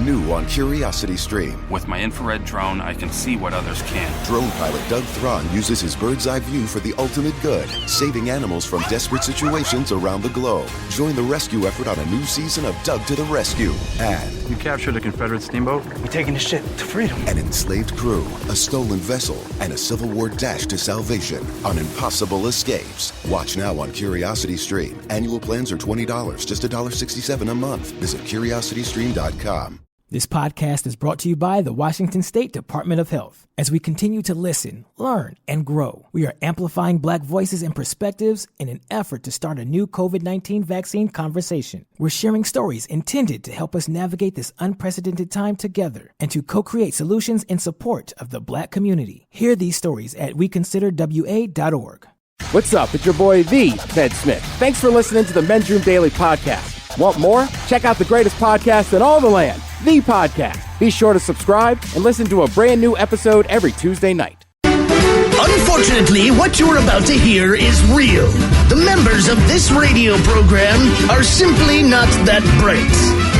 New on Curiosity Stream. With my infrared drone, I can see what others can't. Drone pilot Doug Thron uses his bird's eye view for the ultimate good, saving animals from desperate situations around the globe. Join the rescue effort on a new season of Doug to the Rescue. And You captured a Confederate steamboat? We're taking the ship to freedom. an enslaved crew, a stolen vessel, and a Civil War dash to salvation on impossible escapes. Watch now on Curiosity Stream. Annual plans are $20, just $1.67 a month. Visit curiositystream.com. This podcast is brought to you by the Washington State Department of Health. As we continue to listen, learn, and grow, we are amplifying Black voices and perspectives in an effort to start a new COVID-19 vaccine conversation. We're sharing stories intended to help us navigate this unprecedented time together and to co-create solutions in support of the Black community. Hear these stories at weconsiderwa.org. What's up? It's your boy, the Ted Smith. Thanks for listening to the Men's Room Daily Podcast. Want more? Check out the greatest podcast in all the land, The Podcast. Be sure to subscribe and listen to a brand new episode every Tuesday night. Unfortunately, what you're about to hear is real. The members of this radio program are simply not that bright,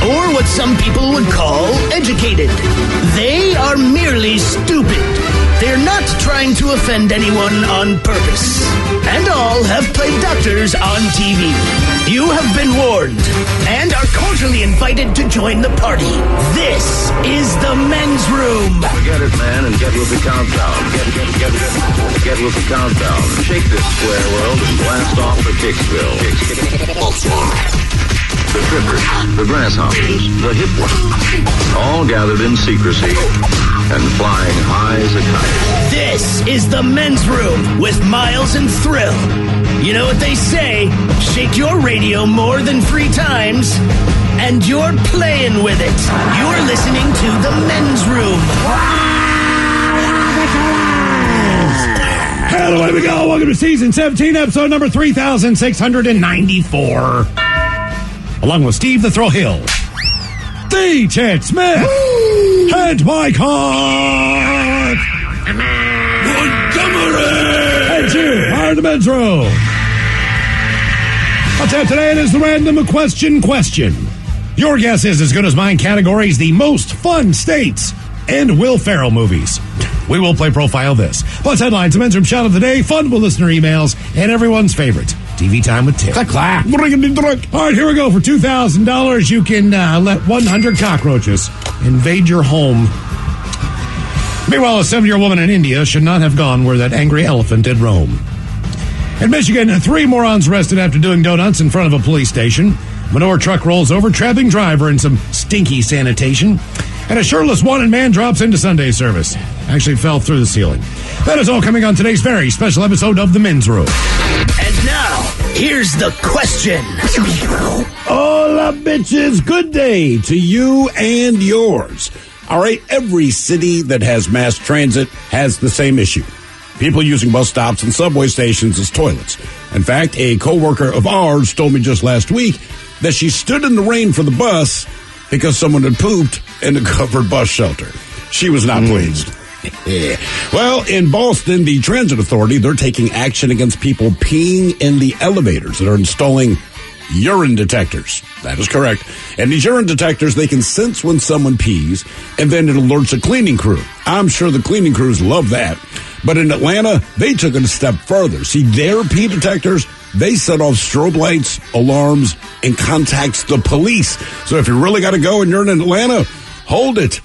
or what some people would call educated. They are merely stupid. They're not trying to offend anyone on purpose. And all have played doctors on TV. You have been warned and are cordially invited to join the party. This is the Men's Room. Forget it, man, and get with the countdown. Get with the countdown. Shake this square world and blast off for Kicksville. The trippers, the grasshoppers, the hip ones, all gathered in secrecy and flying high as a kite. This is the Men's Room with Miles and Thrill. You know what they say, shake your radio more than 3 times, and you're playing with it. You're listening to the Men's Room. And away we go. Welcome to season 17, episode number 3694. Along with Steve the Thrill Hill, the Ted Smith, and Mike Hart, Montgomery, and you are the Men's Room. I'll tell you today it is the random question. Your guess is as good as mine. Categories: the most fun states and Will Ferrell movies. We will play Profile This. Plus headlines, the Men's Room shout of the day, fun with listener emails, and everyone's favorite, TV Time with Tim. All right, here we go. For $2,000, you can let 100 cockroaches invade your home. Meanwhile, a 7-year-old woman in India should not have gone where that angry elephant did roam. In Michigan, 3 morons arrested after doing donuts in front of a police station. Manure truck rolls over, trapping driver in some stinky sanitation. And a shirtless wanted man drops into Sunday service. Actually fell through the ceiling. That is all coming on today's very special episode of The Men's Room. And now, here's the question. Hola, bitches. Good day to you and yours. All right, every city that has mass transit has the same issue. People using bus stops and subway stations as toilets. In fact, a coworker of ours told me just last week that she stood in the rain for the bus because someone had pooped in the covered bus shelter. She was not pleased. Well, in Boston, the Transit Authority, they're taking action against people peeing in the elevators that are installing urine detectors. That is correct. And these urine detectors, they can sense when someone pees, and then it alerts a cleaning crew. I'm sure the cleaning crews love that. But in Atlanta, they took it a step further. See, their pee detectors, they set off strobe lights, alarms, and contacts the police. So if you really got to go and you're in Atlanta, hold it.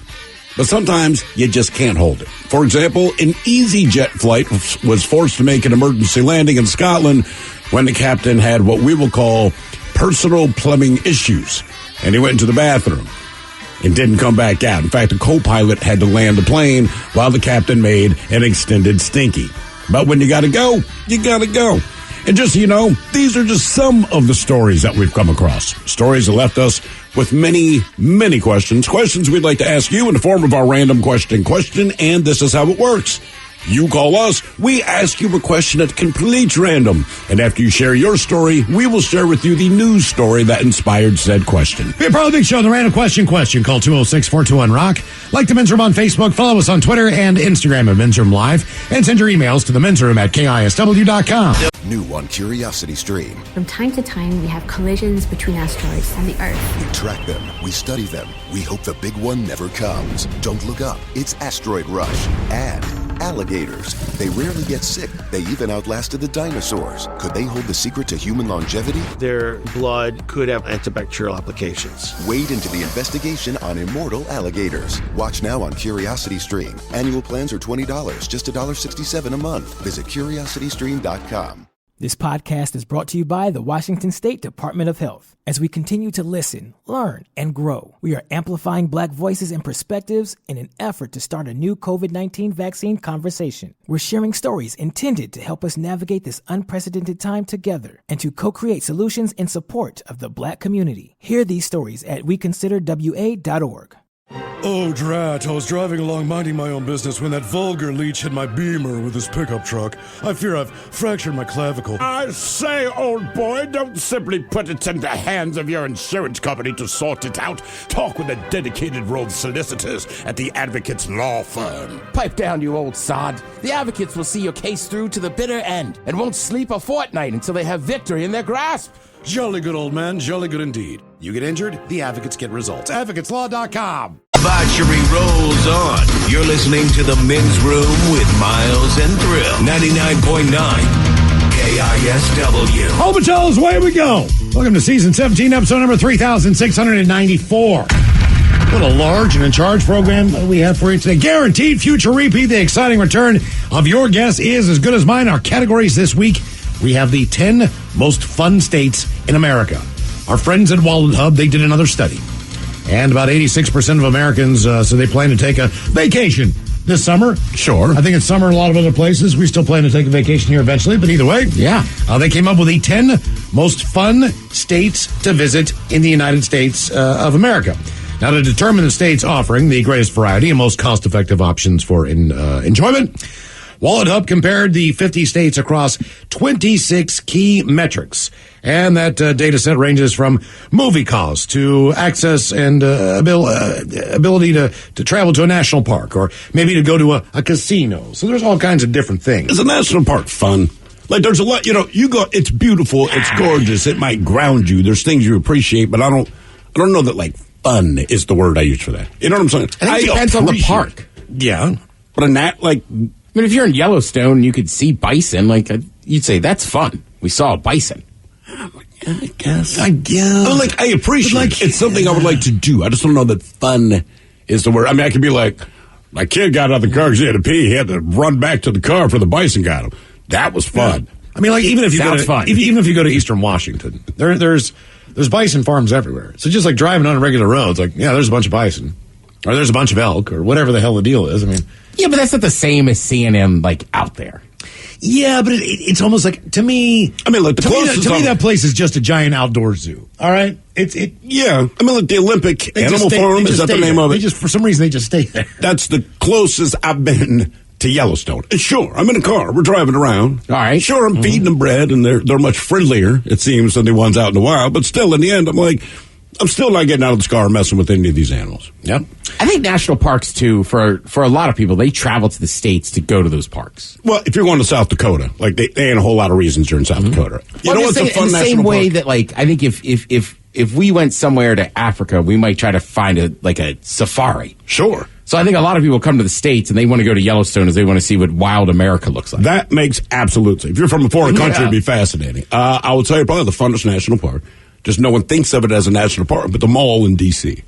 But sometimes you just can't hold it. For example, an EasyJet flight was forced to make an emergency landing in Scotland when the captain had what we will call personal plumbing issues. And he went into the bathroom and didn't come back out. In fact, the co-pilot had to land the plane while the captain made an extended stinky. But when you got to go, you got to go. And just so you know, these are just some of the stories that we've come across. Stories that left us with many, many questions. Questions we'd like to ask you in the form of our random question. And this is how it works. You call us, we ask you a question at complete random. And after you share your story, we will share with you the news story that inspired said question. Be a part of the big show, the Random Question. Call 206-421-ROCK. Like the Men's Room on Facebook. Follow us on Twitter and Instagram at Men's Room Live. And send your emails to the Men's Room at KISW.com. New on Curiosity Stream. From time to time, we have collisions between asteroids and the Earth. We track them. We study them. We hope the big one never comes. Don't look up. It's Asteroid Rush. And alligators. They rarely get sick. They even outlasted the dinosaurs. Could they hold the secret to human longevity? Their blood could have antibacterial applications. Wade into the investigation on immortal alligators. Watch now on Curiosity Stream. Annual plans are $20, just $1.67 a month. Visit curiositystream.com. This podcast is brought to you by the Washington State Department of Health. As we continue to listen, learn, and grow, we are amplifying Black voices and perspectives in an effort to start a new COVID-19 vaccine conversation. We're sharing stories intended to help us navigate this unprecedented time together and to co-create solutions in support of the Black community. Hear these stories at weconsiderwa.org. Oh, drat. I was driving along minding my own business when that vulgar leech hit my Beamer with his pickup truck. I fear I've fractured my clavicle. I say, old boy, don't simply put it in the hands of your insurance company to sort it out. Talk with a dedicated row of solicitors at the Advocates Law Firm. Pipe down, you old sod. The Advocates will see your case through to the bitter end and won't sleep a fortnight until they have victory in their grasp. Jolly good, old man. Jolly good indeed. You get injured, the Advocates get results. AdvocatesLaw.com. Debauchery rolls on. You're listening to the Men's Room with Miles and Thrill. 99.9 KISW. Hobatels, away we go. Welcome to Season 17, Episode number 3694. What a large and in charge program we have for you today. Guaranteed future repeat. The exciting return of Your Guess Is As Good As Mine. Our categories this week, we have the 10 most fun states in America. Our friends at Wallet Hub, they did another study. And about 86% of Americans, so they plan to take a vacation this summer. Sure. I think it's summer in a lot of other places. We still plan to take a vacation here eventually, but either way. Yeah. They came up with the 10 most fun states to visit in the United States of America. Now, to determine the states offering the greatest variety and most cost-effective options for enjoyment, Wallet Hub compared the 50 states across 26 key metrics. And that data set ranges from movie costs to access and ability to travel to a national park or maybe to go to a casino. So there's all kinds of different things. Is a national park fun? Like, there's a lot, you go, it's beautiful, it's gorgeous, it might ground you, there's things you appreciate, but I don't know that, like, fun is the word I use for that. You know what I'm saying? I think it depends on the park. Yeah. But in that, like... I mean, if you're in Yellowstone and you could see bison, like, you'd say, that's fun. We saw a bison. I guess. But, like, I appreciate it. It's something I would like to do. I just don't know that fun is the word. I mean, I could be like, my kid got out of the car because he had to pee. He had to run back to the car for the bison got him. That was fun. Yeah. I mean, like, even if you go to Eastern Washington, there's bison farms everywhere. So just like driving on a regular road, it's like, yeah, there's a bunch of bison. Or there's a bunch of elk, or whatever the hell the deal is. I mean, yeah, but that's not the same as seeing him, like, out there. Yeah, but it's almost like, to me... I mean, like, to me, that place is just a giant outdoor zoo. All right? Yeah. I mean, like, the Olympic Animal Farm, is that the name of it? For some reason, they just stay there. That's the closest I've been to Yellowstone. And sure, I'm in a car. We're driving around. All right. Sure, I'm feeding them bread, and they're much friendlier, it seems, than the ones out in the wild. But still, in the end, I'm like... I'm still not getting out of the car and messing with any of these animals. Yep. I think national parks, too, for a lot of people, they travel to the States to go to those parks. Well, if you're going to South Dakota, like, they ain't a whole lot of reasons you're in South Dakota. You know what's a fun national park? In the same way that, like, I think if we went somewhere to Africa, we might try to find a safari. Sure. So I think a lot of people come to the States and they want to go to Yellowstone as they want to see what wild America looks like. That makes absolute sense. If you're from a foreign country, it'd be fascinating. I would tell you probably the funnest national park. Just no one thinks of it as a national park, but the mall in D.C.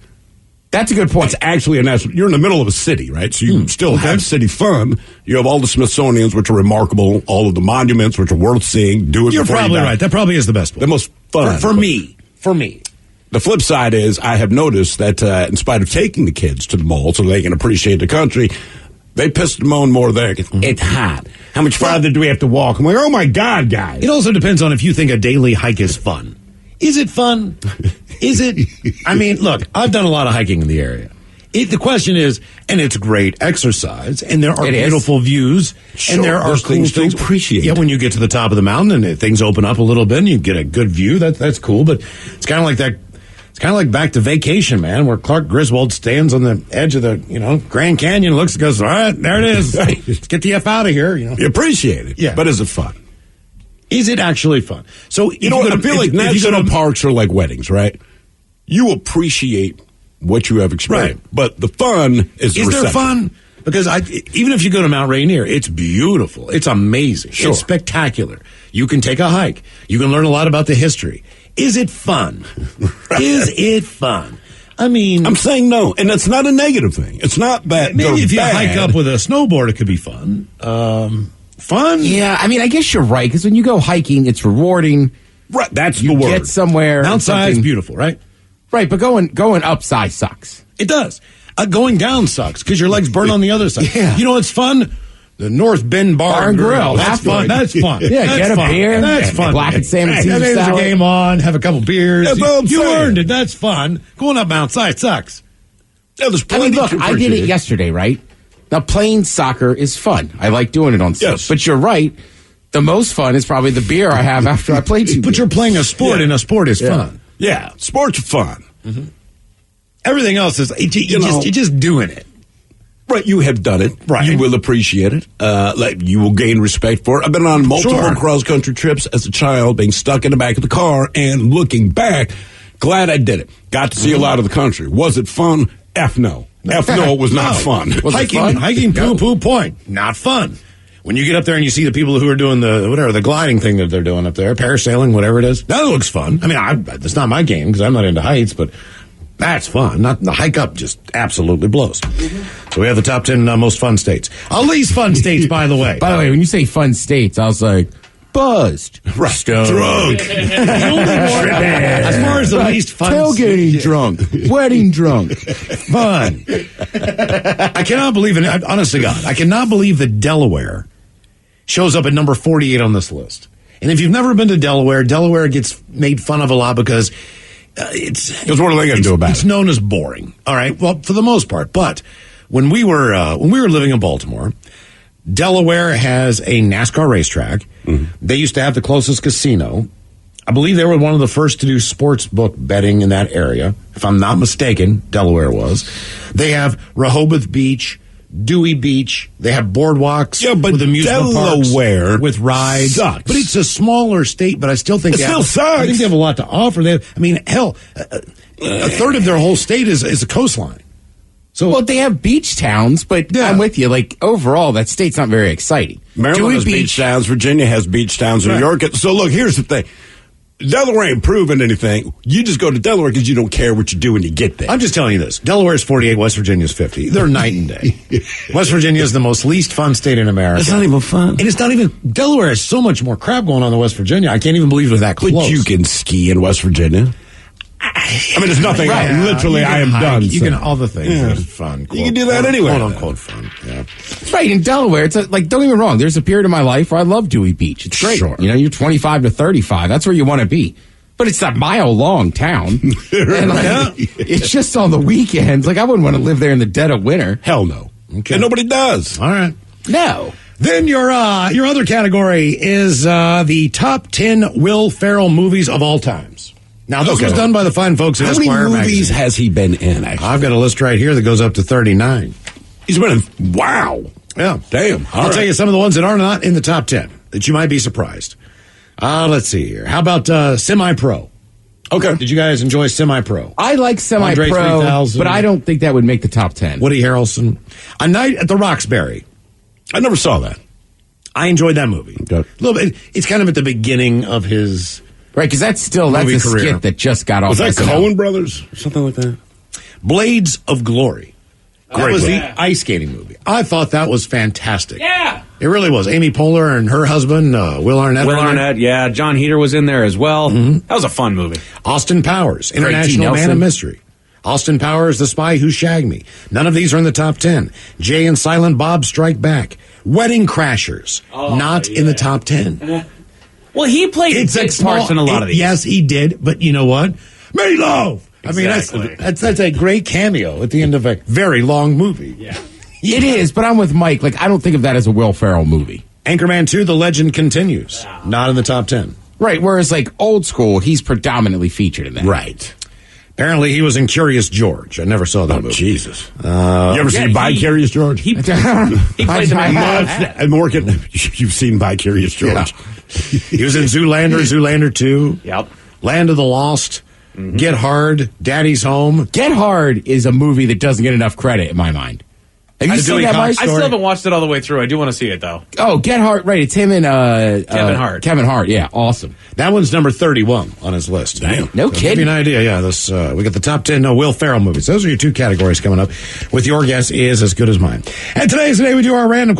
That's a good point. It's actually a national... You're in the middle of a city, right? So you still have city fun. You have all the Smithsonians, which are remarkable, all of the monuments, which are worth seeing. You're probably right. That probably is the best one. The most fun. For me. The flip side is I have noticed that in spite of taking the kids to the mall so they can appreciate the country, they pissed and moan more there. It's hot. How much farther do we have to walk? I'm like, oh, my God, guys. It also depends on if you think a daily hike is fun. Is it fun? Is it? I mean, look, I've done a lot of hiking in the area. The question is, and it's great exercise, and there are It is. beautiful views, Sure, and there are there's cool things to things appreciate. Yeah, when you get to the top of the mountain and things open up a little bit, and you get a good view. That's cool. But it's kind of like that. It's kind of like Back to Vacation, man, where Clark Griswold stands on the edge of the Grand Canyon, looks, and goes, all right, there it is. Let's get the F out of here. You appreciate it, Yeah. but is it fun? Is it actually fun? So You know what? I feel like national parks are like weddings, right? You appreciate what you have experienced, Right. but the fun is the Is there reception. fun? Because even if you go to Mount Rainier, it's beautiful. It's amazing. Sure. It's spectacular. You can take a hike. You can learn a lot about the history. Is it fun? Is it fun? I mean, I'm saying no, and that's not a negative thing. It's not that maybe they're if you bad. hike up with a snowboard, it could be fun. Fun? Yeah, I mean, I guess you're right, because when you go hiking, it's rewarding. Right, that's You the word. get somewhere. Mount Side's something- beautiful, right? Right, but going up side sucks. It does. Going down sucks because your legs burn on the other side. Yeah. You know what's fun? The North Bend Bar and Grill. That's Half fun. good. That's fun. Yeah, That's get a fun. beer. That's fun. Black and salmon Hey, Caesar there's a salad. game on. Have a couple beers. That's what I'm You saying. earned it. That's fun. Going up Mount Side sucks. Yeah, there's I plenty mean, look, to I did appreciate. it yesterday, right? Now, playing soccer is fun. I like doing it on stuff. Yes. But you're right. The most fun is probably the beer I have after I play 2 But you're playing a sport, Yeah. and a sport is fun. Yeah, sports are fun. Everything else is you're just doing it. Right, you have done it. Right. You will appreciate it. Like you will gain respect for it. I've been on multiple Sure. cross-country trips as a child, being stuck in the back of the car and looking back. Glad I did it. Got to see a lot of the country. Was it fun? F no. F no, it was not fun. Was it fun? Hiking Poo Point, not fun. When you get up there and you see the people who are doing the gliding thing that they're doing up there, parasailing, whatever it is, that looks fun. I mean, that's not my game because I'm not into heights, but that's fun. Not the hike up just absolutely blows. So we have the top 10 most fun states. All these fun states, by the way. By the way, when you say fun states, I was like, buzzed. Right. Stoned. Drunk. The only one, as far as the least fun Tailgating drunk. Wedding drunk. fun. I cannot believe it. Honest to God, I cannot believe that Delaware shows up at number 48 on this list. And if you've never been to Delaware, Delaware gets made fun of a lot because it's Because what are they going to do about it's it? known as boring. All right, well, for the most part. But when we were living in Baltimore, Delaware has a NASCAR racetrack. They used to have the closest casino. I believe they were one of the first to do sports book betting in that area. If I'm not mistaken, Delaware was. They have Rehoboth Beach, Dewey Beach. They have boardwalks with amusement Delaware parks with rides. sucks. But it's a smaller state, but I still think It they still have, sucks. I think they have a lot to offer. Hell, a third of their whole state is a coastline. So Well, they have beach towns, but Yeah. I'm with you. Like, overall, that state's not very exciting. Maryland Dewey has beach towns. Virginia has beach towns. New Right. York. So look, here's the thing. Delaware ain't proving anything. You just go to Delaware because you don't care what you do when you get there. I'm just telling you this. Delaware's 48, West Virginia's 50. They're night and day. West Virginia is the most least fun state in America. It's not even fun. And it's not even, Delaware has so much more crap going on than West Virginia. I can't even believe it's that But close. you can ski in West Virginia. I mean, there's nothing. Right. Literally, You can I am hike. done. You so. can, all the things Yeah. that are fun. You can do that anyway. Quote unquote fun. Yeah. Right, in Delaware, it's like, don't get me wrong, there's a period of my life where I love Dewey Beach. It's great. Sure. You know, you're 25 to 35. That's where you want to be. But it's a mile-long town. And like, it's just on the weekends. Like, I wouldn't want to live there in the dead of winter. Hell no. Okay. And nobody does. All right. No. Then your other category is the top 10 Will Ferrell movies of all times. Now, this was done by the fine folks at How many Esquire movies magazine. has he been in, actually? I've got a list right here that goes up to 39. He's been in. Wow. Yeah. Damn. I'll tell you some of the ones that are not in the top 10 that you might be surprised. Let's see here. How about Semi-Pro? Okay. Did you guys enjoy Semi-Pro? I like Andre semi-pro, 3000. but I don't think that would make the top 10. Woody Harrelson. A Night at the Roxbury. I never saw that. I enjoyed that movie. Okay. A little bit. It's kind of at the beginning of his Right, because that's a movie career. skit that just got off. Was that SNL. Coen Brothers or something like that? Blades of Glory. That Great was movie. the ice skating movie. I thought that was fantastic. Yeah. It really was. Amy Poehler and her husband, Will Arnett. Will Arnett, yeah. John Heder was in there as well. That was a fun movie. Austin Powers, T. International Man Nelson. of Mystery. Austin Powers, The Spy Who Shagged Me. None of these are in the top 10. Jay and Silent Bob Strike Back. Wedding Crashers. Not in the top 10. Well, he played big parts in a lot of these. Yes, he did. But you know what? Meatloaf! I mean, that's a great cameo at the end of a very long movie. Yeah. It is, but I'm with Mike. Like, I don't think of that as a Will Ferrell movie. Anchorman 2, The Legend Continues. Not in the top 10. Right, whereas, like, Old School, he's predominantly featured in that. Right. Apparently, he was in Curious George. I never saw that movie. Jesus. You ever seen Vicarious George? He played the man. And Morgan, you've seen Vicarious George. Yeah. He was in Zoolander, Zoolander 2. Yep. Land of the Lost. Get Hard. Daddy's Home. Get Hard is a movie that doesn't get enough credit in my mind. Have you seen that, Mike? I still haven't watched it all the way through. I do want to see it, though. Oh, Get Hard, right. It's him and Kevin Hart. Kevin Hart, yeah. Awesome. That one's number 31 on his list. Damn. No So kidding. give you an idea, yeah. This we got the top 10 Will Ferrell movies. Those are your two categories coming up. With your guess is as good as mine. And today's the day we do our random.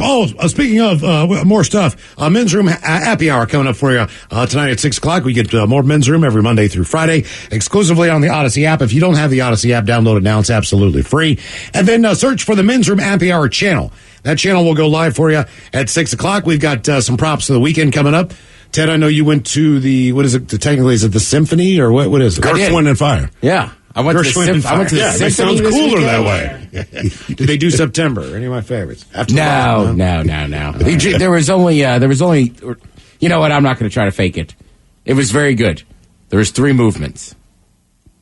Speaking of more stuff, Men's Room Happy Hour coming up for you tonight at 6 o'clock. We get more Men's Room every Monday through Friday, exclusively on the Odyssey app. If you don't have the Odyssey app, download it now. It's absolutely free. And then search for the Men's Room Happy Hour channel. That channel will go live for you at 6 o'clock. We've got some props of the weekend coming up. Ted, I know you went to the, what is it, technically, is it the Symphony, or what is it? Earth, Wind, and Fire. Yeah. I went to the Symphony. That sounds cooler that way. Did they do September? Any of my favorites? No. There was only, you know what, I'm not going to try to fake it. It was very good. There was 3 movements.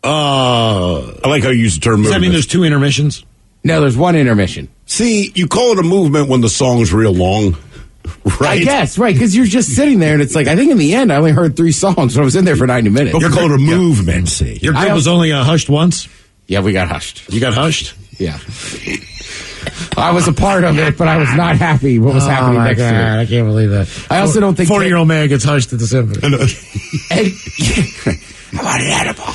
I like how you use the term movement. Does that mean there's 2 intermissions? No, there's 1 intermission. See, you call it a movement when the song's real long, right? I guess, right, because you're just sitting there, and it's like, I think in the end, I only heard 3 songs, but I was in there for 90 minutes. You're called a movement, see. Your group was only hushed once? Yeah, we got hushed. You got hushed? Yeah. I was a part of it, but I was not happy what was happening next God, year. I can't believe that. I also don't think 40-year-old man gets hushed at the Symphony. I want an edible.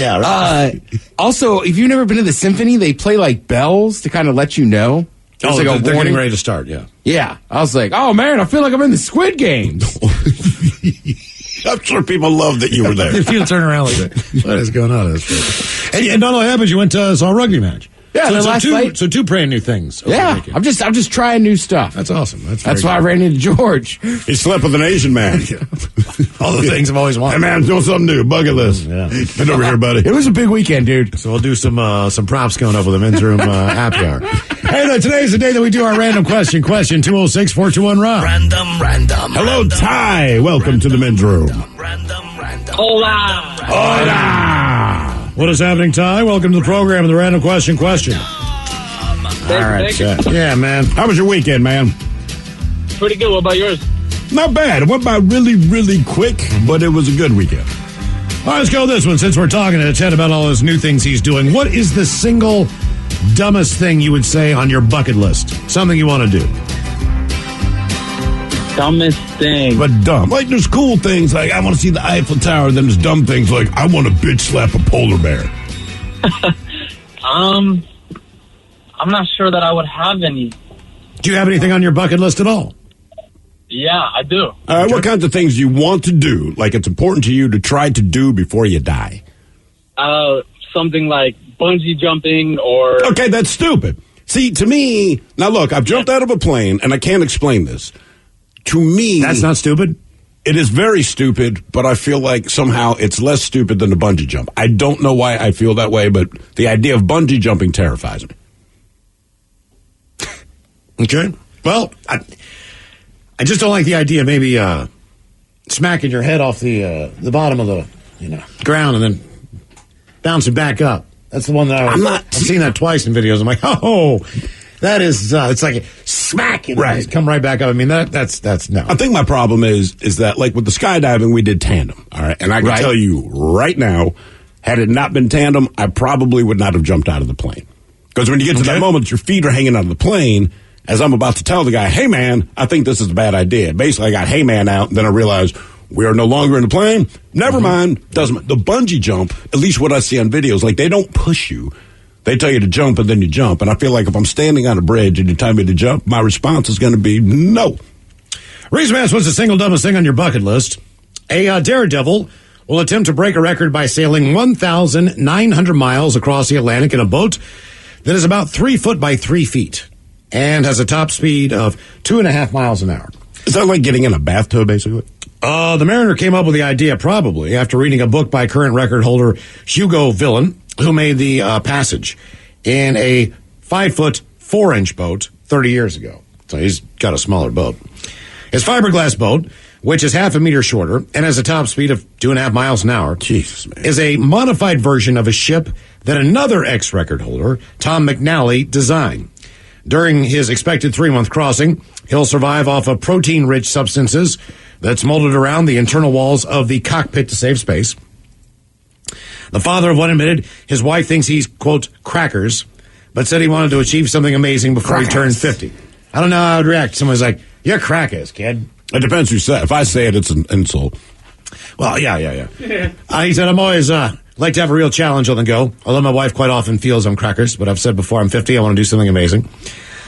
Yeah, right. Also, if you've never been to the Symphony, they play like bells to kind of let you know. There's like a they're warning. getting ready to start, yeah. Yeah. I was like, oh man, I feel like I'm in the Squid Games. I'm sure people love that you were there. If you turn around like that, what is going on? And not only that, but you went to saw a rugby match. Yeah, last night. So 2 brand new things. Yeah, I'm just trying new stuff. That's awesome. That's why I ran into George. He slept with an Asian man. All the things I've always wanted. Hey man, do something new. Bucket list. Yeah. Get over here, buddy. It was a big weekend, dude. So we'll do some props going up with the Men's Room happy hour. Hey, today's the day that we do our random question. Question 206-421-ROB. Random. Hello, Ty. Welcome to the Men's Room. Hola. What is happening, Ty? Welcome to the program of the random question. All right, yeah, man. How was your weekend, man? Pretty good. What about yours? Not bad. It went by really, really quick, but it was a good weekend. All right, let's go with this one. Since we're talking to Ted about all those new things he's doing, what is the single dumbest thing you would say on your bucket list? Something you want to do. Dumbest thing. But dumb. Like, there's cool things like, I want to see the Eiffel Tower. Then there's dumb things like, I want to bitch slap a polar bear. I'm not sure that I would have any. Do you have anything on your bucket list at all? Yeah, I do. All right, what kinds of things do you want to do? Like, it's important to you to try to do before you die. Something like bungee jumping or... Okay, that's stupid. See, to me, now look, I've jumped out of a plane, and I can't explain this. To me... That's not stupid? It is very stupid, but I feel like somehow it's less stupid than the bungee jump. I don't know why I feel that way, but the idea of bungee jumping terrifies me. Okay. Well, I just don't like the idea of maybe smacking your head off the bottom of the ground and then bouncing back up. That's the one that I've seen that twice in videos. I'm like, oh, that is it's like smack it, right? Come right back up. I mean, that's no. I think my problem is that like with the skydiving, we did tandem, all right, and I can tell you right now, had it not been tandem, I probably would not have jumped out of the plane because when you get to that moment that your feet are hanging out of the plane. As I'm about to tell the guy, hey, man, I think this is a bad idea. Basically, I got hey, man out, and then I realized we are no longer in the plane. Never mind. Doesn't the bungee jump, at least what I see on videos, like they don't push you. They tell you to jump, and then you jump. And I feel like if I'm standing on a bridge and you tell me to jump, my response is going to be no. Reason asked, what's the single dumbest thing on your bucket list? A daredevil will attempt to break a record by sailing 1,900 miles across the Atlantic in a boat that is about 3 foot by 3 feet. And has a top speed of 2.5 miles an hour. Is that like getting in a bathtub, basically? The Mariner came up with the idea probably after reading a book by current record holder Hugo Villain, who made the passage in a 5-foot 4-inch boat 30 years ago. So he's got a smaller boat. His fiberglass boat, which is half a meter shorter and has a top speed of 2.5 miles an hour, Jesus, man, is a modified version of a ship that another ex-record holder, Tom McNally, designed. During his expected 3-month crossing, he'll survive off of protein-rich substances that's molded around the internal walls of the cockpit to save space. The father of one admitted his wife thinks he's, quote, crackers, but said he wanted to achieve something amazing before he turned 50. I don't know how I would react. Someone's like, you're crackers, kid. It depends who said it. If I say it, it's an insult. Well, yeah. He said, I'm always like to have a real challenge on the go, although my wife quite often feels I'm crackers, but I've said before I'm 50, I want to do something amazing.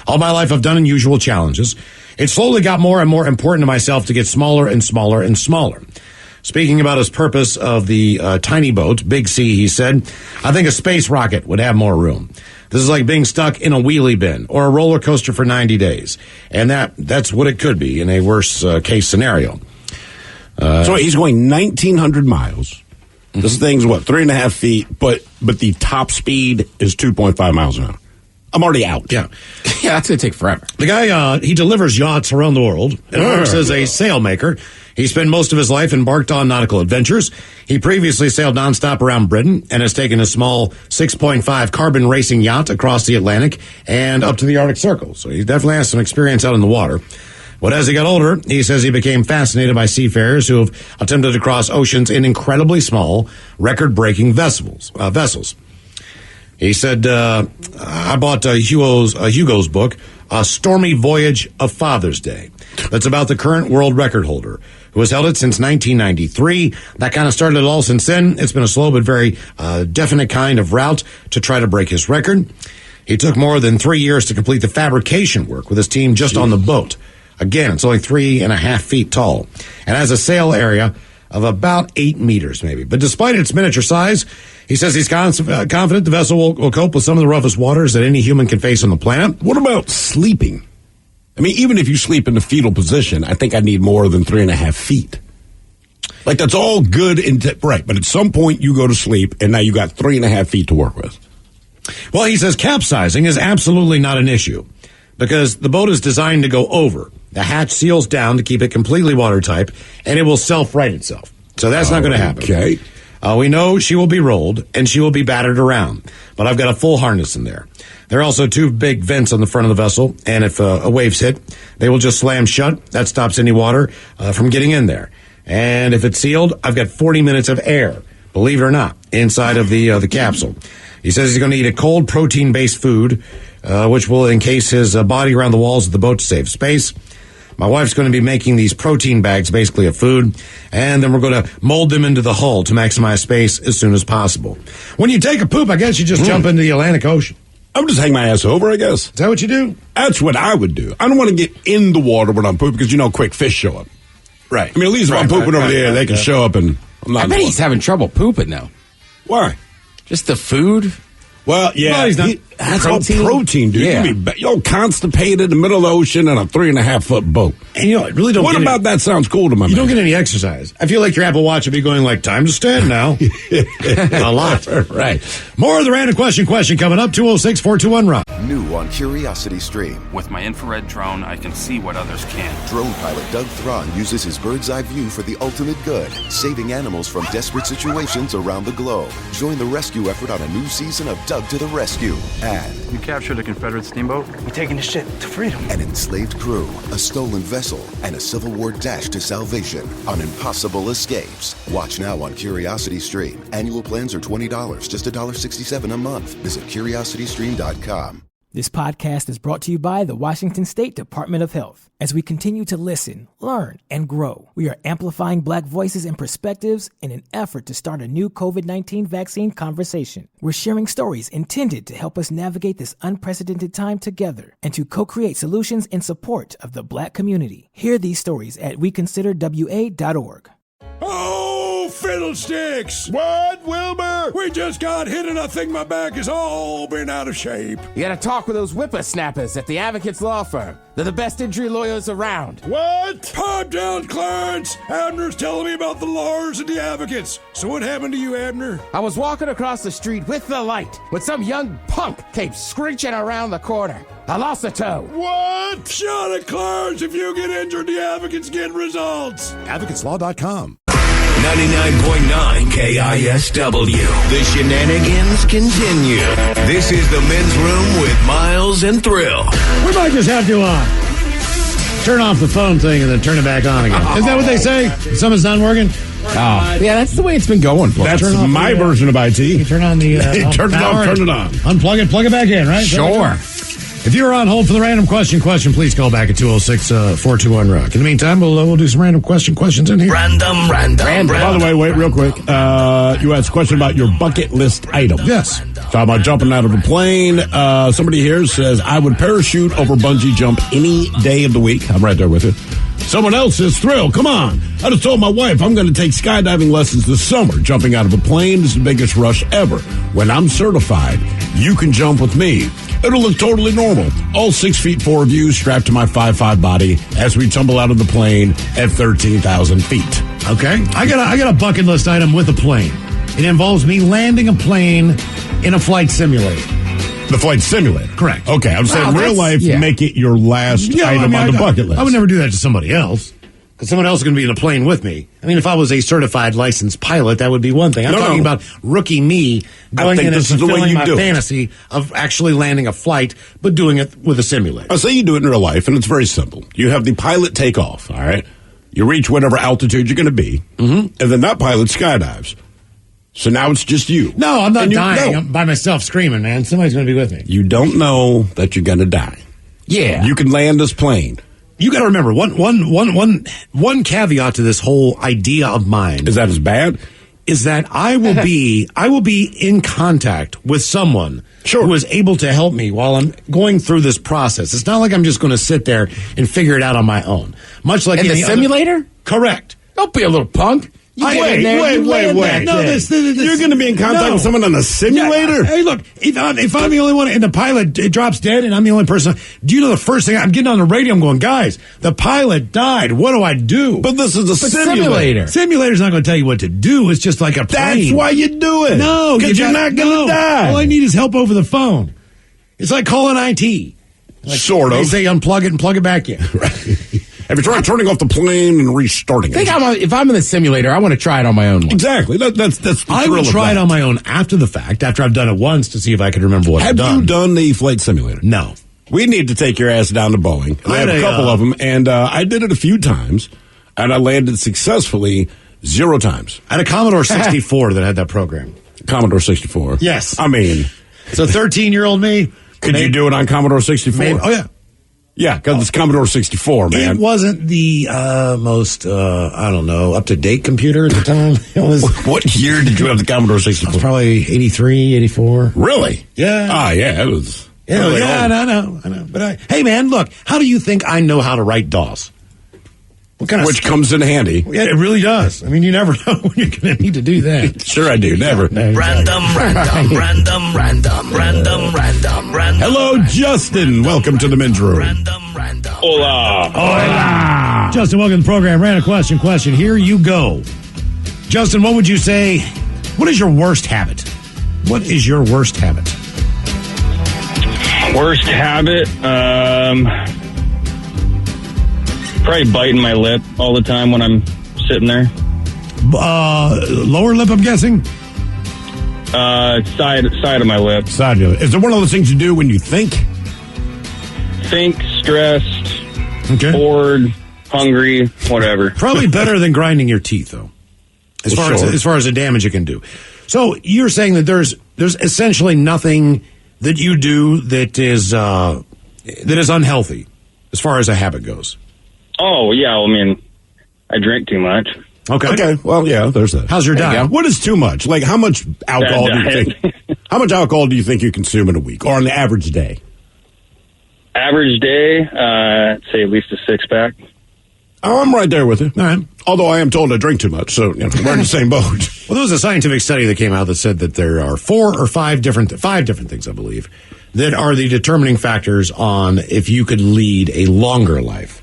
All my life I've done unusual challenges. It slowly got more and more important to myself to get smaller and smaller and smaller. Speaking about his purpose of the tiny boat, Big C, he said, I think a space rocket would have more room. This is like being stuck in a wheelie bin or a roller coaster for 90 days. And that's what it could be in a worse case scenario. So he's going 1,900 miles. Mm-hmm. This thing's, 3.5 feet, but the top speed is 2.5 miles an hour. I'm already out. Yeah, that's going to take forever. The guy, he delivers yachts around the world and works as a sailmaker. He spent most of his life embarked on nautical adventures. He previously sailed nonstop around Britain and has taken a small 6.5 carbon racing yacht across the Atlantic and up to the Arctic Circle. So he definitely has some experience out in the water. But as he got older, he says he became fascinated by seafarers who have attempted to cross oceans in incredibly small, record-breaking vessels. He said, I bought Hugo's book, A Stormy Voyage of Father's Day. That's about the current world record holder, who has held it since 1993. That kind of started it all since then. It's been a slow but very definite kind of route to try to break his record. He took more than 3 years to complete the fabrication work with his team just on the boat. Again, it's only 3.5 feet tall and has a sail area of about 8 meters, maybe. But despite its miniature size, he says he's confident the vessel will cope with some of the roughest waters that any human can face on the planet. What about sleeping? I mean, even if you sleep in the fetal position, I think I need more than 3.5 feet. Like, that's all good, right, but at some point you go to sleep, and now you got 3.5 feet to work with. Well, he says capsizing is absolutely not an issue because the boat is designed to go over. The hatch seals down to keep it completely watertight, and it will self-right itself. So that's not going to happen. Okay. We know she will be rolled, and she will be battered around, but I've got a full harness in there. There are also 2 big vents on the front of the vessel, and if a waves hit, they will just slam shut. That stops any water from getting in there. And if it's sealed, I've got 40 minutes of air, believe it or not, inside of the capsule. He says he's going to eat a cold protein-based food, which will encase his body around the walls of the boat to save space. My wife's going to be making these protein bags, basically of food, and then we're going to mold them into the hull to maximize space as soon as possible. When you take a poop, I guess you just jump into the Atlantic Ocean. I would just hang my ass over, I guess. Is that what you do? That's what I would do. I don't want to get in the water when I'm pooping because, quick fish show up. Right. I mean, at least if I'm pooping over there, they can show up and I'm not. I bet he's having trouble pooping, though. Why? Just the food? Well, yeah. Well, that's all protein, dude. Yeah. You'd be constipated in the middle of the ocean in a 3.5 foot boat. And I really don't. What about that? Sounds cool to my man. You don't get any exercise. I feel like your Apple Watch would be going like, time to stand now. A lot. Right. More of the random question coming up. 206-421-ROCK. New on Curiosity Stream. With my infrared drone, I can see what others can't. Drone pilot Doug Thron uses his bird's eye view for the ultimate good, saving animals from desperate situations around the globe. Join the rescue effort on a new season of Doug to the Rescue. And You captured a Confederate steamboat? We're taking the ship to freedom. an enslaved crew, a stolen vessel, and a Civil War dash to salvation on Impossible Escapes. Watch now on Curiosity Stream. Annual plans are $20, just $1.67 a month. Visit curiositystream.com. This podcast is brought to you by the Washington State Department of Health. As we continue to listen, learn, and grow, we are amplifying Black voices and perspectives in an effort to start a new COVID-19 vaccine conversation. We're sharing stories intended to help us navigate this unprecedented time together and to co-create solutions in support of the Black community. Hear these stories at weconsiderwa.org. Oh, fiddlesticks! What, Wilbur? We just got hit and I think my back has all been out of shape. You gotta talk with those whippersnappers at the Advocates Law Firm. They're the best injury lawyers around. What? Pipe down, Clarence! Abner's telling me about the lawyers and the advocates. So what happened to you, Abner? I was walking across the street with the light when some young punk came screeching around the corner. I lost a toe. What? Shut it, Clarence! If you get injured, the advocates get results. AdvocatesLaw.com. 99.9 KISW. The shenanigans continue. This is the Men's Room with Miles and Thrill. We might just have to turn off the phone thing and then turn it back on again. Is that what they say? If something's not working? Oh, yeah, that's the way it's been going. That's my version of IT. You turn on the turn it off, turn it on. Unplug it, plug it back in, right? Sure. If you're on hold for the random question, please call back at 206-421-ROCK. In the meantime, we'll do some random questions in here. Random. By the way, wait real quick. You asked a question about your bucket list item. Yes. Talking about jumping out of a plane. Somebody here says, I would parachute over bungee jump any day of the week. I'm right there with you. Someone else says, Thrill, come on. I just told my wife I'm going to take skydiving lessons this summer. Jumping out of a plane is the biggest rush ever. When I'm certified, you can jump with me. It'll look totally normal. All 6'4" of you strapped to my 5'5" body as we tumble out of the plane at 13,000 feet. Okay. I got a bucket list item with a plane. It involves me landing a plane in a flight simulator. The flight simulator? Correct. Okay, I would say in real life, make it your last item on the bucket list. I would never do that to somebody else. Because someone else is going to be in a plane with me. I mean, if I was a certified licensed pilot, that would be one thing. I'm talking about rookie me going in and fulfilling my fantasy of actually landing a flight, but doing it with a simulator. I'll say you do it in real life, and it's very simple. You have the pilot take off, all right? You reach whatever altitude you're going to be, and then that pilot skydives. So now it's just you. No, I'm not dying. I'm by myself screaming, man. Somebody's going to be with me. You don't know that you're going to die. Yeah. You can land this plane. You got to remember one caveat to this whole idea of mine. Is that as bad? Is that I will be in contact with someone who is able to help me while I'm going through this process. It's not like I'm just going to sit there and figure it out on my own. Much like in the simulator? Correct. Don't be a little punk. Wait. No, you're going to be in contact with someone on a simulator? Yeah. Hey, look, if I'm the only one and the pilot drops dead and I'm the only person, do you know the first thing? I'm getting on the radio, I'm going, guys, the pilot died. What do I do? But this is a simulator. Simulator's not going to tell you what to do. It's just like a plane. That's why you do it. No. Because you're not going to die. All I need is help over the phone. It's like calling IT. Sort of. They say unplug it and plug it back in. Right. Have you tried turning off the plane and restarting it? If I'm in the simulator, I want to try it on my own. Exactly. That's the I would try it on my own after the fact, after I've done it once to see if I could remember what I've done. Have you done the flight simulator? No. We need to take your ass down to Boeing. I have a couple of them, and I did it a few times, and I landed successfully 0 times. I had a Commodore 64 that had that program. Commodore 64? Yes. I mean... So 13-year-old me... Could you do it on Commodore 64? Oh, yeah. Yeah, because it's Commodore 64, man. It wasn't the most, up-to-date computer at the time. It was. What year did you have the Commodore 64? It was probably 83, 84. Really? Yeah. Ah, yeah, it was. I know. But hey, man, look, how do you think I know how to write DOS? Which comes in handy. Yeah, it really does. I mean, you never know when you're going to need to do that. Sure I do. Never. Random. Hello, Justin. Welcome to the Men's Room. Hola. Justin, welcome to the program. Random question. Here you go. Justin, what would you say? What is your worst habit? What is your worst habit? Worst habit? Probably biting my lip all the time when I'm sitting there. Lower lip, I'm guessing? Side of my lip. Side of your lip. Is it one of those things you do when you think? Think, stressed, bored, hungry, whatever. Probably better than grinding your teeth, though. As far as the damage it can do. So you're saying that there's essentially nothing that you do that is unhealthy as far as a habit goes. Oh, yeah. I mean, I drink too much. Okay. Well, yeah, there's that. How's your diet? What is too much? Like, how much alcohol do you think? How much alcohol do you think you consume in a week or on the average day? Average day, say at least a 6-pack. Oh, I'm right there with you. All right. Although I am told I drink too much, so we're in the same boat. Well, there was a scientific study that came out that said that there are five different things, I believe, that are the determining factors on if you could lead a longer life.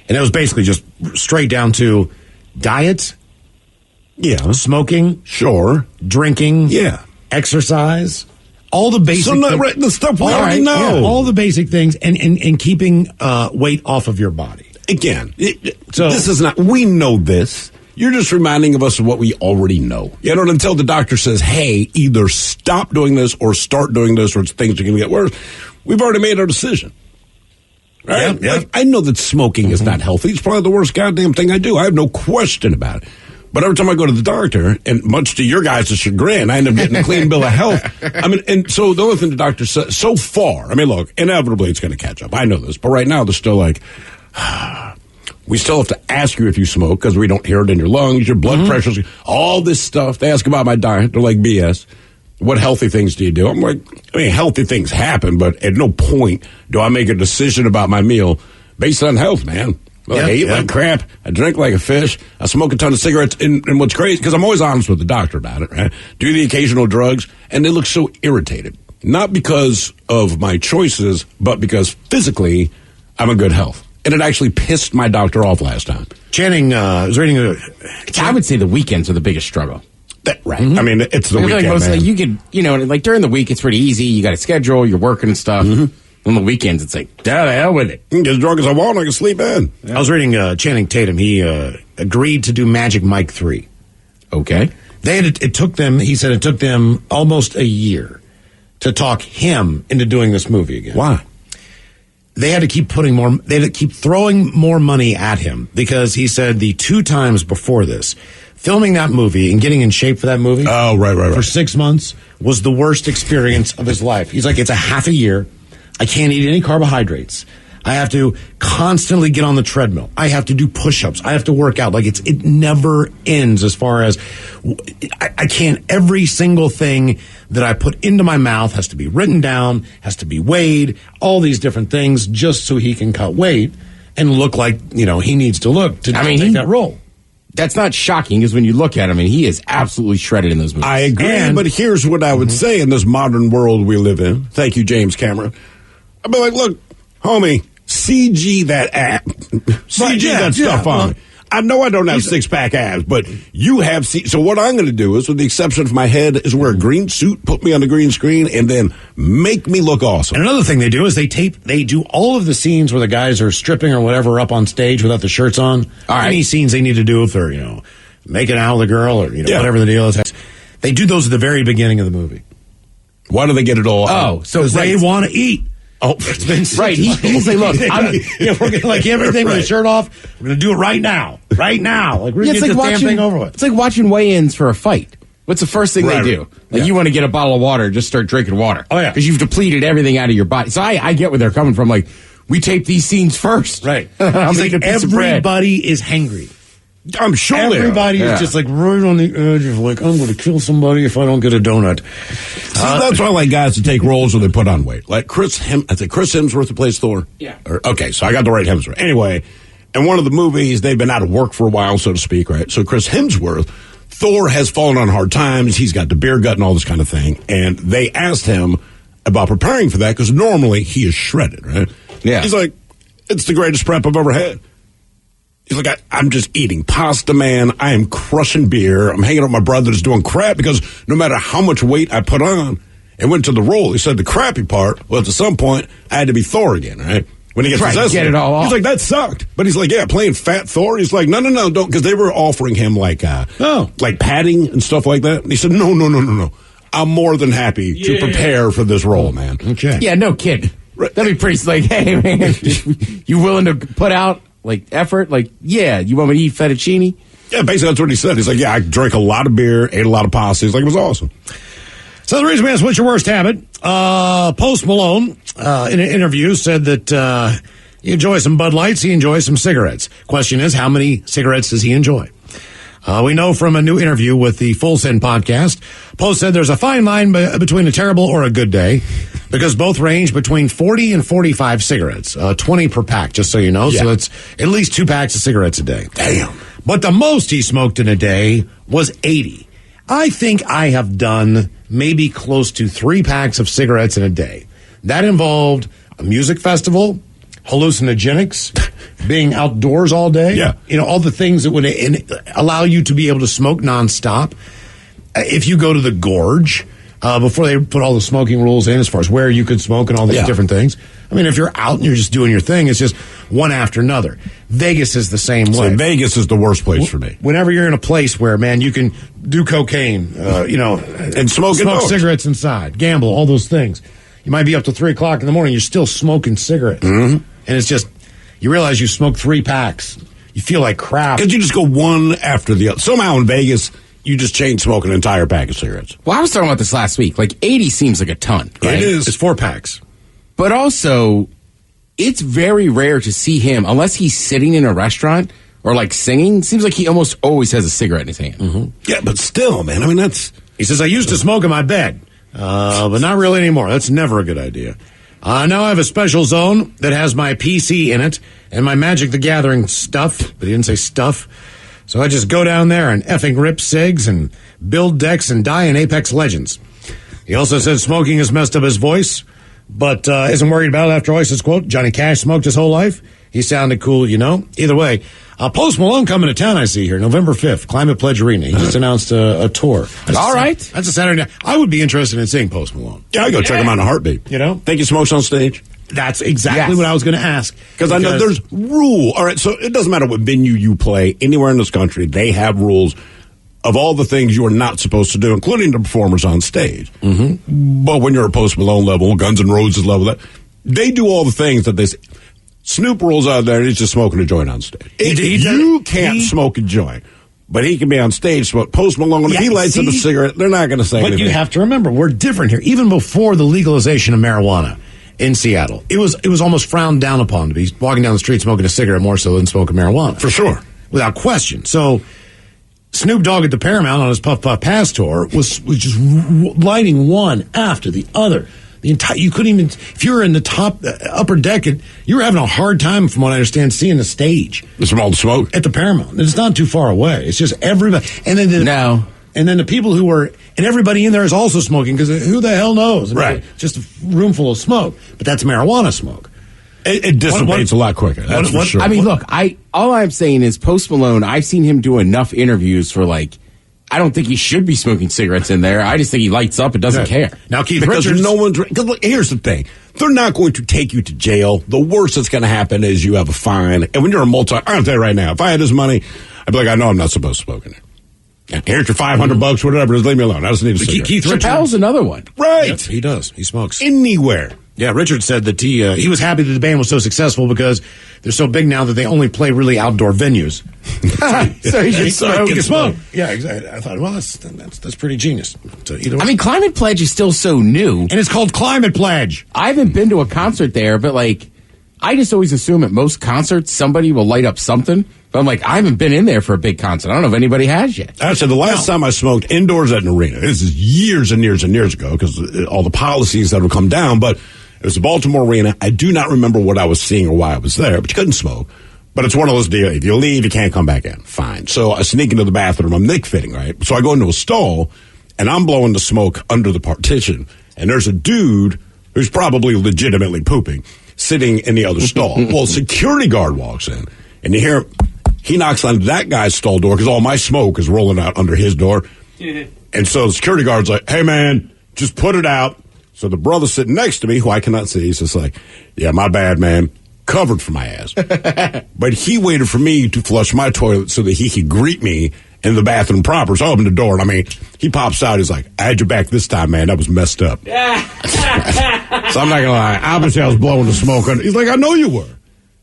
And it was basically just straight down to diet, smoking, drinking, exercise, all the basic the stuff we already know. Yeah, all the basic things, and keeping weight off of your body. Again, this is not, we know this. You're just reminding of us of what we already know. You know, until the doctor says, hey, either stop doing this or start doing this or things are going to get worse. We've already made our decision. Right? Yeah. Like, I know that smoking is not healthy. It's probably the worst goddamn thing I do. I have no question about it. But every time I go to the doctor, and much to your guys' chagrin, I end up getting a clean bill of health. I mean, and so the only thing the doctor says, so far, I mean, look, inevitably it's going to catch up. I know this. But right now, they're still like, we still have to ask you if you smoke because we don't hear it in your lungs, your blood pressure, all this stuff. They ask about my diet. They're like, BS. What healthy things do you do? I'm like, I mean, healthy things happen, but at no point do I make a decision about my meal based on health, man. Look, I eat like crap. I drink like a fish. I smoke a ton of cigarettes. And what's crazy, because I'm always honest with the doctor about it, right? Do the occasional drugs, and they look so irritated. Not because of my choices, but because physically I'm in good health. And it actually pissed my doctor off last time. Channing, I was reading I would say the weekends are the biggest struggle. Right. I mean, it's the weekend, like man. You could, like during the week, it's pretty easy. You got a schedule, you're working and stuff. On the weekends, it's like, the hell with it. I can get as drunk as I want, I can sleep in. I was reading Channing Tatum. He agreed to do Magic Mike 3. Okay. It took them almost a year to talk him into doing this movie again. Why? They had to keep throwing more money at him because he said the 2 times before this, filming that movie and getting in shape for that movie. Oh, right. For 6 months was the worst experience of his life. He's like, it's a half a year. I can't eat any carbohydrates. I have to constantly get on the treadmill. I have to do push-ups. I have to work out. Like it never ends as far as I can't. Every single thing that I put into my mouth has to be written down, has to be weighed, all these different things just so he can cut weight and look like, he needs to look to take that role. That's not shocking because when you look at him, he is absolutely shredded in those movies. I agree, but here's what I would say in this modern world we live in. Thank you, James Cameron. I'd be like, look, homie, CG that app. CG that stuff on me. I know I don't have six-pack abs, but you have. So what I'm going to do is, with the exception of my head, is wear a green suit, put me on the green screen, and then make me look awesome. And another thing they do is they do all of the scenes where the guys are stripping or whatever up on stage without the shirts on. Any scenes they need to do if they're, making out with a girl or, whatever the deal is. They do those at the very beginning of the movie. Why do they get it all out? So they want to eat. Oh, it's been 6 right. He's like, look, we're going to like everything with the shirt off. We're going to do it right now. Right now. Like, we're going to get this damn thing over with. It's like watching weigh-ins for a fight. What's the first thing they do? Like, you want to get a bottle of water, just start drinking water. Oh, yeah. Because you've depleted everything out of your body. So I get where they're coming from. Like, we tape these scenes first. Right. I'm like, everybody is hangry. I'm sure everybody is just like right on the edge of like, I'm going to kill somebody if I don't get a donut. That's why I like guys to take roles where they put on weight. Like Chris Hemsworth who plays Thor. Yeah. Okay, so I got the right Hemsworth. Anyway, in one of the movies, they've been out of work for a while, so to speak, right? So Chris Hemsworth, Thor has fallen on hard times. He's got the beer gut and all this kind of thing. And they asked him about preparing for that because normally he is shredded, right? Yeah. He's like, it's the greatest prep I've ever had. He's like, I'm just eating pasta, man. I am crushing beer. I'm hanging out with my brother that's doing crap because no matter how much weight I put on and went to the role, he said the crappy part was at some point I had to be Thor again, right? When he gets possessed. Get it all off. He's like, that sucked. But he's like, yeah, playing fat Thor. He's like, no, don't. Because they were offering him like padding and stuff like that. And he said, no. I'm more than happy to prepare for this role, man. Okay. Yeah, no kidding. Right. That'd be pretty like, hey, man, you willing to put out like effort? Like, yeah, you want me to eat fettuccine? Yeah, basically that's what he said. He's like, yeah, I drank a lot of beer, ate a lot of pasta. He's like, it was awesome. So the reason we asked what's your worst habit, Post Malone in an interview said that he enjoys some Bud Lights, he enjoys some cigarettes. Question is, how many cigarettes does he enjoy? We know from a new interview with the Full Send podcast, Post said there's a fine line between a terrible or a good day because both range between 40 and 45 cigarettes, 20 per pack, just so you know. Yeah. So it's at least 2 packs of cigarettes a day. Damn. But the most he smoked in a day was 80. I think I have done maybe close to 3 packs of cigarettes in a day. That involved a music festival, hallucinogenics, being outdoors all day. Yeah. All the things that would allow you to be able to smoke nonstop. If you go to the Gorge, before they put all the smoking rules in as far as where you could smoke and all these different things. I mean, if you're out and you're just doing your thing, it's just one after another. Vegas is the same way. So Vegas is the worst place for me. Whenever you're in a place where, man, you can do cocaine, and smoke cigarettes inside, gamble, all those things. You might be up to 3 o'clock in the morning, you're still smoking cigarettes. Mm-hmm. And it's just, you realize you smoked 3 packs. You feel like crap. Because you just go one after the other. Somehow in Vegas, you just chain smoke an entire pack of cigarettes. Well, I was talking about this last week. Like 80 seems like a ton. Right? It is. It's 4 packs. But also, it's very rare to see him, unless he's sitting in a restaurant or like singing. Seems like he almost always has a cigarette in his hand. Mm-hmm. Yeah, but still, man. I mean, that's... He says, I used to smoke in my bed, but not really anymore. That's never a good idea. Now I have a special zone that has my PC in it and my Magic the Gathering stuff, but he didn't say stuff. So I just go down there and effing rip cigs and build decks and die in Apex Legends. He also said smoking has messed up his voice, but isn't worried about it after all. He says, quote, Johnny Cash smoked his whole life. He sounded cool, Either way, Post Malone coming to town, I see here, November 5th, Climate Pledge Arena. He just announced a tour. All right. That's a Saturday night. I would be interested in seeing Post Malone. Yeah, I'd go check him out in a heartbeat. Think he smokes on stage? That's exactly what I was going to ask. Because I know there's rule. All right, so it doesn't matter what venue you play. Anywhere in this country, they have rules of all the things you are not supposed to do, including the performers on stage. Mm-hmm. But when you're at Post Malone level, Guns N' Roses level, they do all the things that they... Snoop rolls out there and he's just smoking a joint on stage. You can't smoke a joint, but he can be on stage. But Post Malone, if he lights up a cigarette, they're not going to say anything. But you have to remember, we're different here. Even before the legalization of marijuana in Seattle, it was almost frowned down upon to be walking down the street smoking a cigarette more so than smoking marijuana. For sure. Without question. So Snoop Dogg at the Paramount on his Puff Puff Pass tour was just lighting one after the other. You couldn't even, if you were in the upper deck, you were having a hard time, from what I understand, seeing the stage. It's from all the smoke? At the Paramount. And it's not too far away. It's just everybody. And then the people who were, and everybody in there is also smoking, because who the hell knows? Right. Just a room full of smoke. But that's marijuana smoke. It dissipates a lot quicker. That's for sure. I mean, look, all I'm saying is Post Malone, I've seen him do enough interviews for I don't think he should be smoking cigarettes in there. I just think he lights up and doesn't care. Now, Keith because Richards... no one's... Because look, here's the thing. They're not going to take you to jail. The worst that's going to happen is you have a fine. And when you're I'll tell you right now, if I had his money, I'd be like, I know I'm not supposed to smoke in there. Here's your $500, whatever. Just leave me alone. I just need a cigarette. Keith Richards... Chappelle's another one. Right. Yep, he does. He smokes. Anywhere. Yeah, Richard said that he was happy that the band was so successful because they're so big now that they only play really outdoor venues. So he can smoke. Yeah, exactly. I thought, well, that's pretty genius. So I mean, Climate Pledge is still so new. And it's called Climate Pledge. I haven't been to a concert there, but I just always assume at most concerts somebody will light up something. But I'm I haven't been in there for a big concert. I don't know if anybody has yet. I said the last time I smoked indoors at an arena, this is years and years and years ago because all the policies that have come down, but it was the Baltimore Arena. I do not remember what I was seeing or why I was there, but you couldn't smoke. But it's one of those deals. If you leave, you can't come back in. Fine. So I sneak into the bathroom. I'm Nick fitting, right? So I go into a stall, and I'm blowing the smoke under the partition. And there's a dude who's probably legitimately pooping sitting in the other stall. Well, a security guard walks in, and you hear he knocks on that guy's stall door because all my smoke is rolling out under his door. And so the security guard's like, hey, man, just put it out. So the brother sitting next to me, who I cannot see, he's just like, yeah, my bad, man. Covered for my ass. But he waited for me to flush my toilet so that he could greet me in the bathroom proper. So I opened the door, and he pops out. He's like, I had your back this time, man. That was messed up. So I'm not going to lie. Obviously, I was blowing the smoke. He's like, I know you were.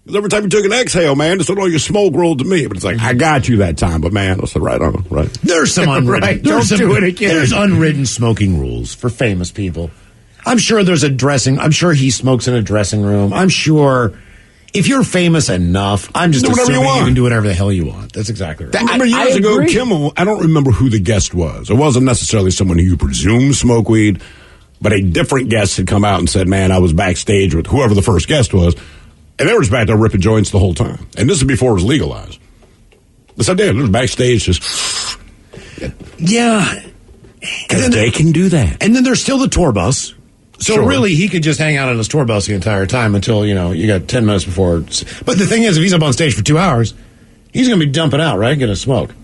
Because every time you took an exhale, man, just all your smoke rolled to me. But it's like, I got you that time. But, man, I said, right on, right. There's some unwritten. Right, don't do it again. There's unwritten smoking rules for famous people. I'm sure I'm sure he smokes in a dressing room. I'm sure if you're famous enough, I'm just assuming you can do whatever the hell you want. That's exactly right. I remember years ago, Kimmel, I don't remember who the guest was. It wasn't necessarily someone who you presume smoke weed, but a different guest had come out and said, man, I was backstage with whoever the first guest was, and they were just back there ripping joints the whole time. And this is before it was legalized. So they're backstage just... Yeah. Because they can do that. And then there's still the tour bus. So really, he could just hang out on his tour bus the entire time until, you got 10 minutes before. But the thing is, if he's up on stage for 2 hours, he's going to be dumping out, right? Going to smoke.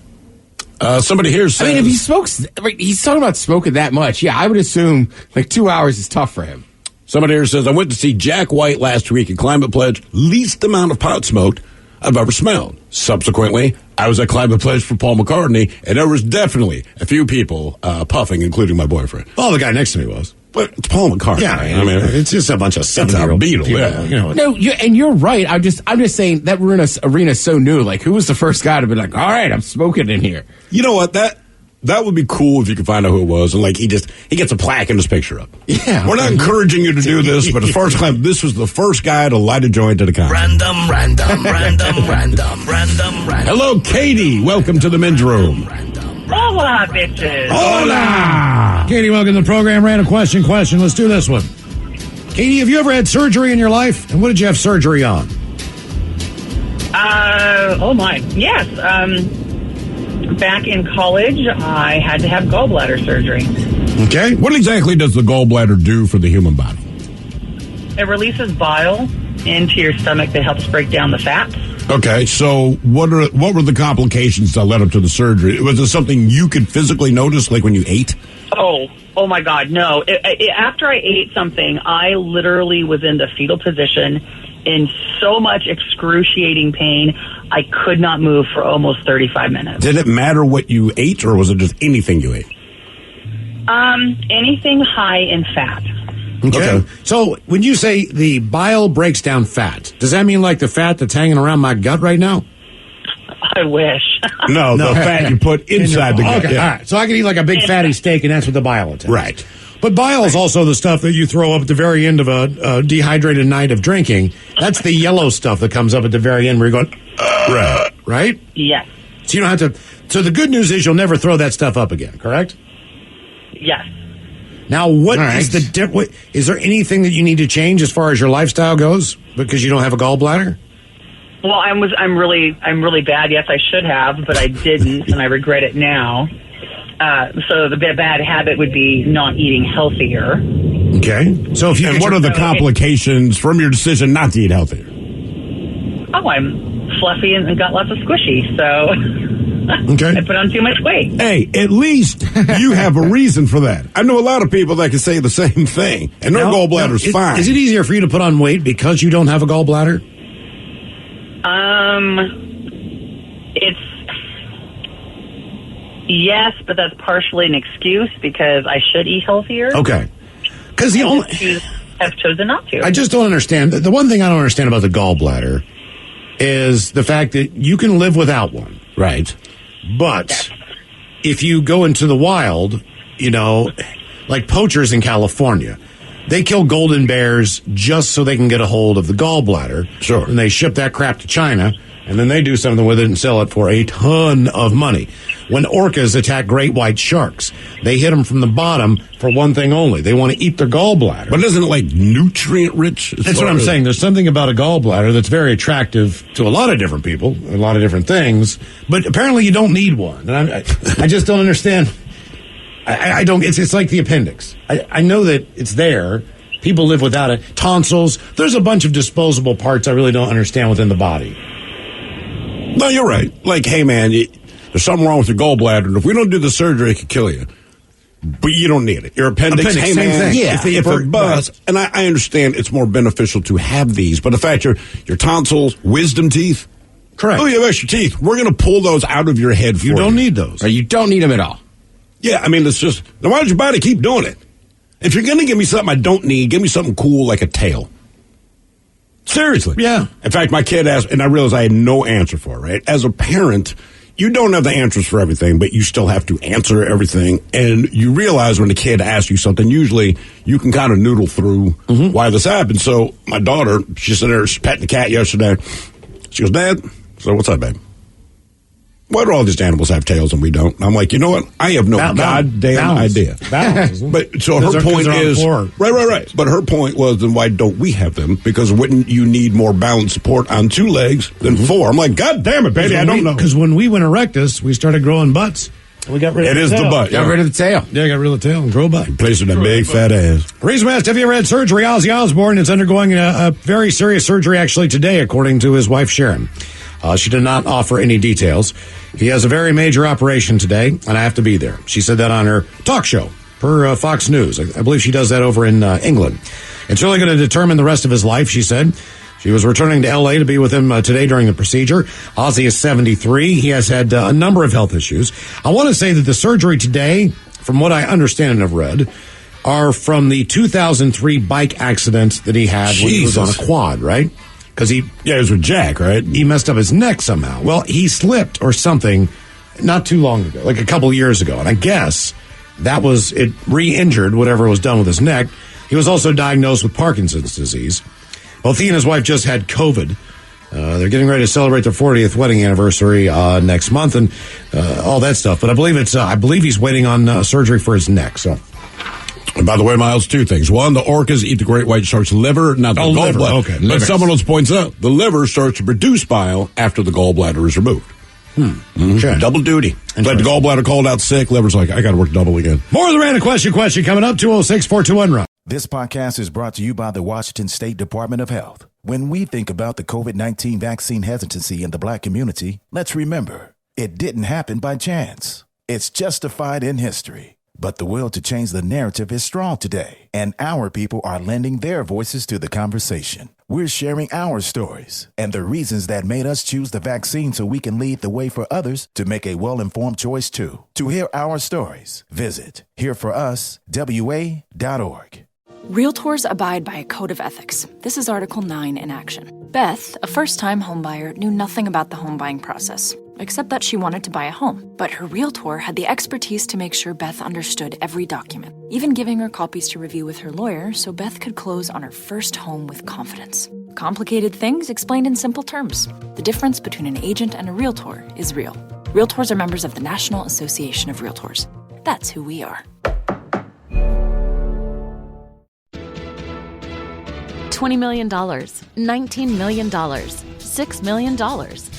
Somebody here says... I mean, if he smokes... He's talking about smoking that much. Yeah, I would assume, 2 hours is tough for him. Somebody here says, I went to see Jack White last week at Climate Pledge. Least amount of pot smoked I've ever smelled. Subsequently, I was at Climate Pledge for Paul McCartney, and there was definitely a few people puffing, including my boyfriend. Oh, the guy next to me was. But it's Paul McCartney. Yeah, I mean, it's just a bunch of 7-year-old Beatle. people. Yeah. No, and you're right. I'm just saying that arena's so new. Who was the first guy to be like, all right, I'm smoking in here? You know what? That would be cool if you could find out who it was, and he gets a plaque and his picture up. Yeah, we're not encouraging you to do this, but as far as this was the first guy to light a joint at a concert. Random. Hello, Katie. Welcome to the men's room. Hola, bitches. Hola! Katie, welcome to the program. Random question. Let's do this one. Katie, have you ever had surgery in your life? And what did you have surgery on? Oh my. Yes. Back in college, I had to have gallbladder surgery. Okay. What exactly does the gallbladder do for the human body? It releases bile into your stomach that helps break down the fats. Okay, so what were the complications that led up to the surgery? Was it something you could physically notice, like when you ate? Oh my God, no. After I ate something, I literally was in the fetal position in so much excruciating pain, I could not move for almost 35 minutes. Did it matter what you ate, or was it just anything you ate? Anything high in fat. Okay. So when you say the bile breaks down fat, does that mean the fat that's hanging around my gut right now? I wish. No, the fat you put inside the gut. Okay, all right. So I can eat a big fatty steak, and that's what the bile is. Right. But bile is also the stuff that you throw up at the very end of a dehydrated night of drinking. That's the yellow stuff that comes up at the very end where you're going, right? Yes. So you don't have to. So the good news is you'll never throw that stuff up again, correct? Yes. Now, is there anything that you need to change as far as your lifestyle goes because you don't have a gallbladder? Well, I'm really bad. Yes, I should have, but I didn't, and I regret it now. So the bad habit would be not eating healthier. Okay. So what are the complications from your decision not to eat healthier? Oh, I'm fluffy and got lots of squishy, so okay. I put on too much weight. Hey, at least you have a reason for that. I know a lot of people that can say the same thing, and their gallbladder's fine. Is it easier for you to put on weight because you don't have a gallbladder? It's yes, but that's partially an excuse because I should eat healthier. Okay. Because have chosen not to. I just don't understand. The one thing I don't understand about the gallbladder is the fact that you can live without one. Right. But if you go into the wild, like poachers in California, they kill golden bears just so they can get a hold of the gallbladder. Sure. And they ship that crap to China, and then they do something with it and sell it for a ton of money. When orcas attack great white sharks, they hit them from the bottom for one thing only. They want to eat their gallbladder. But isn't it nutrient rich? That's what I'm saying. There's something about a gallbladder that's very attractive to a lot of different people, a lot of different things. But apparently you don't need one. And I just don't understand. I don't. It's like the appendix. I know that it's there. People live without it. Tonsils. There's a bunch of disposable parts I really don't understand within the body. No, you're right. Hey, man, there's something wrong with your gallbladder, and if we don't do the surgery, it could kill you. But you don't need it. Your appendix, hey, same man, thing. yeah, if it busts, and I understand it's more beneficial to have these, but the fact your tonsils, wisdom teeth, correct. Oh, you have extra teeth. We're going to pull those out of your head for you. You don't need those. Or you don't need them at all. Yeah, I mean, it's just, then why does your body keep doing it? If you're going to give me something I don't need, give me something cool like a tail. Seriously. Yeah. In fact, my kid asked, and I realized I had no answer for it, right? As a parent, you don't have the answers for everything, but you still have to answer everything. And you realize when the kid asks you something, usually you can kind of noodle through why this happened. So my daughter, she's sitting there, she's petting the cat yesterday. She goes, Dad, so what's up, babe? why do all these animals have tails and we don't? And I'm like, you know what? I have no goddamn idea. But so her point is, right. But her point was, then why don't we have them? Because wouldn't you need more balance support on 2 legs than 4? I'm like, God damn it, baby, I don't know. Because when we went erectus, we started growing butts. We got rid of the tail. It is the butt. Got rid of the tail. Yeah, got rid of the tail and grow a butt. Replacing that big fat ass. Reason asked, have you ever had surgery? Ozzy Osbourne is undergoing a very serious surgery actually today, according to his wife, Sharon. She did not offer any details. He has a very major operation today, and I have to be there. She said that on her talk show per Fox News. I believe she does that over in England. It's really going to determine the rest of his life, she said. She was returning to L.A. to be with him today during the procedure. Ozzy is 73. He has had a number of health issues. I want to say that the surgery today, from what I understand and have read, are from the 2003 bike accident that he had when he was on a quad, right? Because he was with Jack, right? He messed up his neck somehow. Well, he slipped or something not too long ago, like a couple years ago. And I guess that was it re-injured whatever was done with his neck. He was also diagnosed with Parkinson's disease. Both he and his wife just had COVID. They're getting ready to celebrate their 40th wedding anniversary next month and all that stuff. But I believe he's waiting on surgery for his neck. So, and by the way, Miles, 2 things. One, the orcas eat the great white shark's liver, not the gallbladder. Okay. But someone else points out the liver starts to produce bile after the gallbladder is removed. Okay. Double duty. Like the gallbladder called out sick, liver's like, I got to work double again. More of the random question coming up, 206-421-ROCK. This podcast is brought to you by the Washington State Department of Health. When we think about the COVID-19 vaccine hesitancy in the Black community, let's remember, it didn't happen by chance. It's justified in history. But the will to change the narrative is strong today, and our people are lending their voices to the conversation. We're sharing our stories and the reasons that made us choose the vaccine so we can lead the way for others to make a well-informed choice too. To hear our stories, visit hereforuswa.org. Realtors abide by a code of ethics. This is Article 9 in action. Beth, a first-time homebuyer, knew nothing about the home buying process, except that she wanted to buy a home. But her realtor had the expertise to make sure Beth understood every document, even giving her copies to review with her lawyer so Beth could close on her first home with confidence. Complicated things explained in simple terms. The difference between an agent and a realtor is real. Realtors are members of the National Association of Realtors. That's who we are. $20 million, $19 million, $6 million.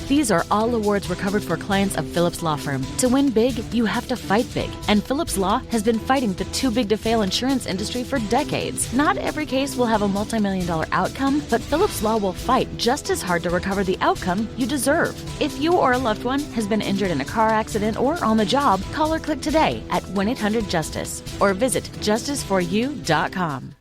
These are all awards recovered for clients of Phillips Law Firm. To win big, you have to fight big. And Phillips Law has been fighting the too-big-to-fail insurance industry for decades. Not every case will have a multi-million-dollar outcome, but Phillips Law will fight just as hard to recover the outcome you deserve. If you or a loved one has been injured in a car accident or on the job, call or click today at 1-800-JUSTICE or visit justiceforyou.com.